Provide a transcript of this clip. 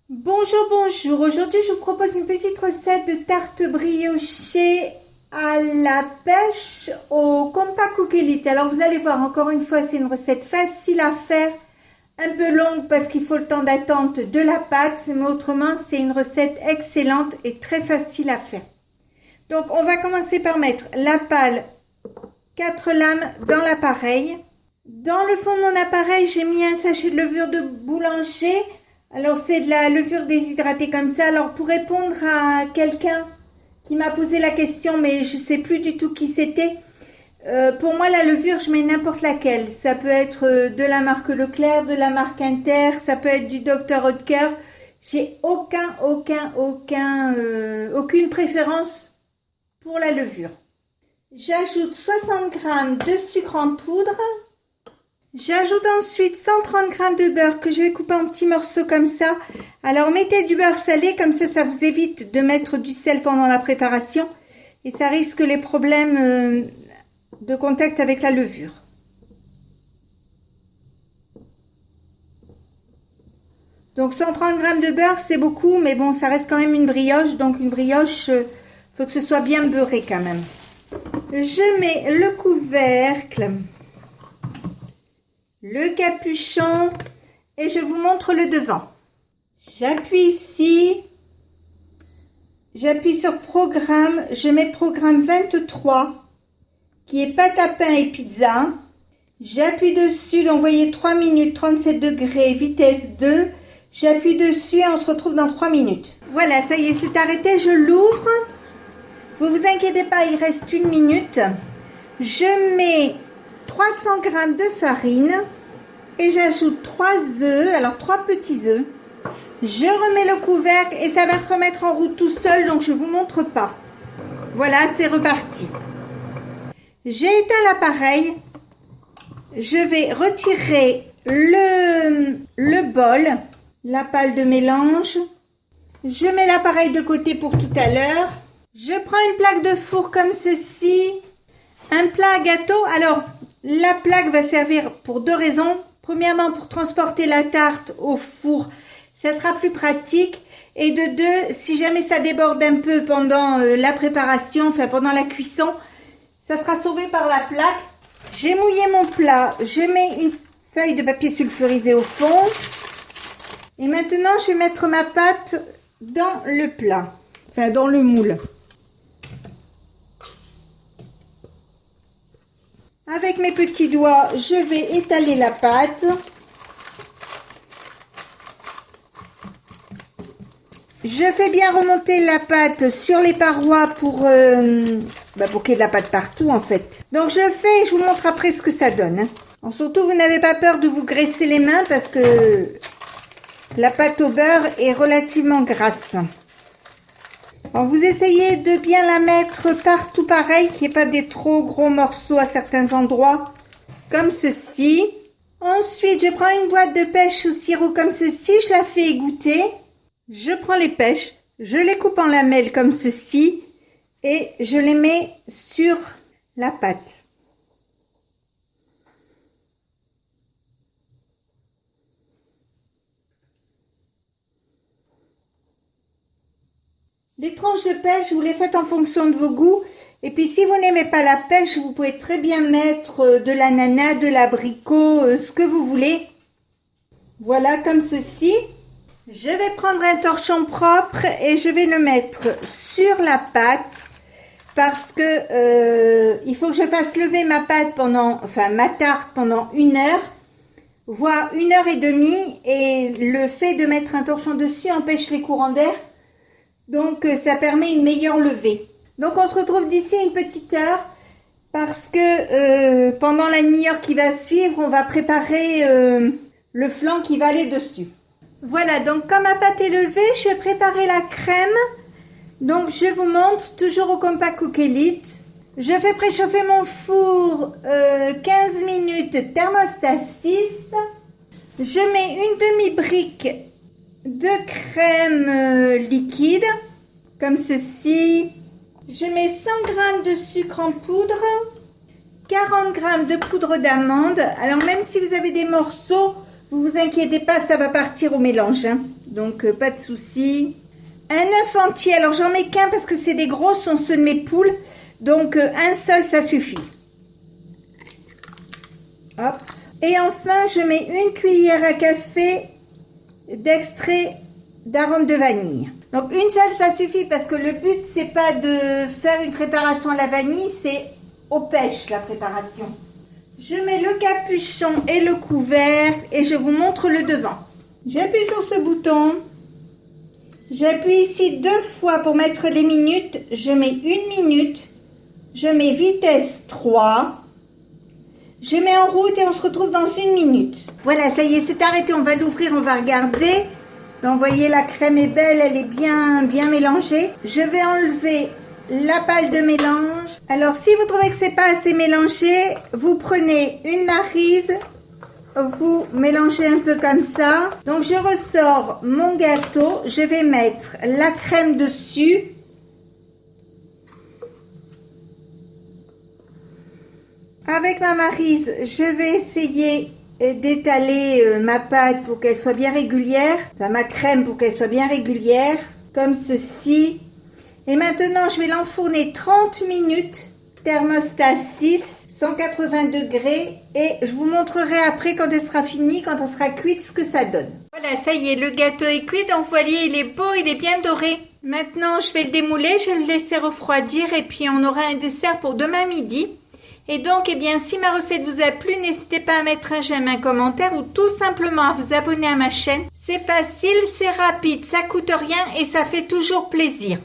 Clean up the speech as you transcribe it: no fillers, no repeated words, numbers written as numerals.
Bonjour, bonjour. Aujourd'hui, je vous propose une petite recette de tarte briochée à la pêche au Compa Cook Elite. Alors, vous allez voir, encore une fois, c'est une recette facile à faire, un peu longue parce qu'il faut le temps d'attente de la pâte, mais autrement, c'est une recette excellente et très facile à faire. Donc, on va commencer par mettre la pâle 4 lames dans l'appareil. Dans le fond de mon appareil, j'ai mis un sachet de levure de boulanger. Alors, c'est de la levure déshydratée comme ça. Alors, pour répondre à quelqu'un qui m'a posé la question, mais je ne sais plus du tout qui c'était, pour moi, la levure, je mets n'importe laquelle. Ça peut être de la marque Leclerc, de la marque Inter, ça peut être du Dr Oetker. J'ai aucune préférence pour la levure. J'ajoute 60 g de sucre en poudre. J'ajoute ensuite 130 g de beurre que je vais couper en petits morceaux comme ça. Alors mettez du beurre salé, comme ça vous évite de mettre du sel pendant la préparation. Et ça risque les problèmes de contact avec la levure. Donc 130 g de beurre, c'est beaucoup, mais bon, ça reste quand même une brioche. Donc une brioche, faut que ce soit bien beurré quand même. Je mets le couvercle, le capuchon et je vous montre le devant. J'appuie ici, j'appuie sur programme, je mets programme 23 qui est pâte à pain et pizza. J'appuie dessus, donc vous voyez 3 minutes 37 degrés, vitesse 2. J'appuie dessus et on se retrouve dans 3 minutes. Voilà, ça y est, c'est arrêté, je l'ouvre. Vous vous inquiétez pas, il reste 1 minute. Je mets 300 g de farine et j'ajoute 3 œufs, alors 3 petits œufs. Je remets le couvercle et ça va se remettre en route tout seul, donc je ne vous montre pas. Voilà, c'est reparti. J'ai éteint l'appareil. Je vais retirer le bol, la pâle de mélange. Je mets l'appareil de côté pour tout à l'heure. Je prends une plaque de four comme ceci. Un plat à gâteau. Alors, la plaque va servir pour 2 raisons. Premièrement, pour transporter la tarte au four, ça sera plus pratique. Et de 2, si jamais ça déborde un peu pendant la préparation, enfin pendant la cuisson, ça sera sauvé par la plaque. J'ai mouillé mon plat. Je mets une feuille de papier sulfurisé au fond. Et maintenant, je vais mettre ma pâte dans le plat. Enfin, dans le moule. Avec mes petits doigts, je vais étaler la pâte. Je fais bien remonter la pâte sur les parois pour qu'il y ait de la pâte partout en fait. Donc je fais et je vous montre après ce que ça donne. Hein. Surtout, vous n'avez pas peur de vous graisser les mains parce que la pâte au beurre est relativement grasse. Alors, vous essayez de bien la mettre partout pareil, qu'il n'y ait pas des trop gros morceaux à certains endroits, comme ceci. Ensuite, je prends une boîte de pêche au sirop comme ceci, je la fais égoutter. Je prends les pêches, je les coupe en lamelles comme ceci et je les mets sur la pâte. Les tranches de pêche, vous les faites en fonction de vos goûts. Et puis, si vous n'aimez pas la pêche, vous pouvez très bien mettre de l'ananas, de l'abricot, ce que vous voulez. Voilà, comme ceci. Je vais prendre un torchon propre et je vais le mettre sur la pâte parce que il faut que je fasse lever ma pâte ma tarte pendant 1 heure, voire 1 heure et demie. Et le fait de mettre un torchon dessus empêche les courants d'air. Donc, ça permet une meilleure levée. Donc, on se retrouve d'ici une petite heure parce que pendant la demi-heure qui va suivre, on va préparer le flan qui va aller dessus. Voilà, donc comme ma pâte est levée, je vais préparer la crème. Donc, je vous montre, toujours au Compa Cook Elite. Je fais préchauffer mon four 15 minutes, thermostat 6. Je mets une demi-brique de crème liquide comme ceci. Je mets 100 g de sucre en poudre, 40 g de poudre d'amande. Alors même si vous avez des morceaux, vous vous inquiétez pas, ça va partir au mélange. Hein. Donc pas de souci. Un œuf entier, alors j'en mets qu'un parce que c'est des gros, sont ceux de mes poules. Donc un seul ça suffit. Hop. Et enfin je mets une cuillère à café d'extrait d'arôme de vanille. Donc une seule ça suffit parce que le but c'est pas de faire une préparation à la vanille, c'est aux pêches la préparation. Je mets le capuchon et le couvercle et je vous montre le devant. J'appuie sur ce bouton. J'appuie ici 2 fois pour mettre les minutes. Je mets 1 minute. Je mets vitesse 3. Je mets en route et on se retrouve dans 1 minute. Voilà, ça y est, c'est arrêté. On va l'ouvrir, on va regarder. Donc, vous voyez, la crème est belle, elle est bien mélangée. Je vais enlever la pâle de mélange. Alors, si vous trouvez que c'est pas assez mélangé, vous prenez une maryse, vous mélangez un peu comme ça. Donc, je ressors mon gâteau. Je vais mettre la crème dessus. Avec ma maryse, je vais essayer d'étaler ma pâte pour qu'elle soit bien régulière. Enfin, ma crème pour qu'elle soit bien régulière. Comme ceci. Et maintenant, je vais l'enfourner 30 minutes. Thermostat 6, 180 degrés. Et je vous montrerai après quand elle sera finie, quand elle sera cuite, ce que ça donne. Voilà, ça y est, le gâteau est cuit. Donc, vous voyez, il est beau, il est bien doré. Maintenant, je vais le démouler, je vais le laisser refroidir. Et puis, on aura un dessert pour demain midi. Et donc, eh bien, si ma recette vous a plu, n'hésitez pas à mettre un j'aime, un commentaire ou tout simplement à vous abonner à ma chaîne. C'est facile, c'est rapide, ça coûte rien et ça fait toujours plaisir.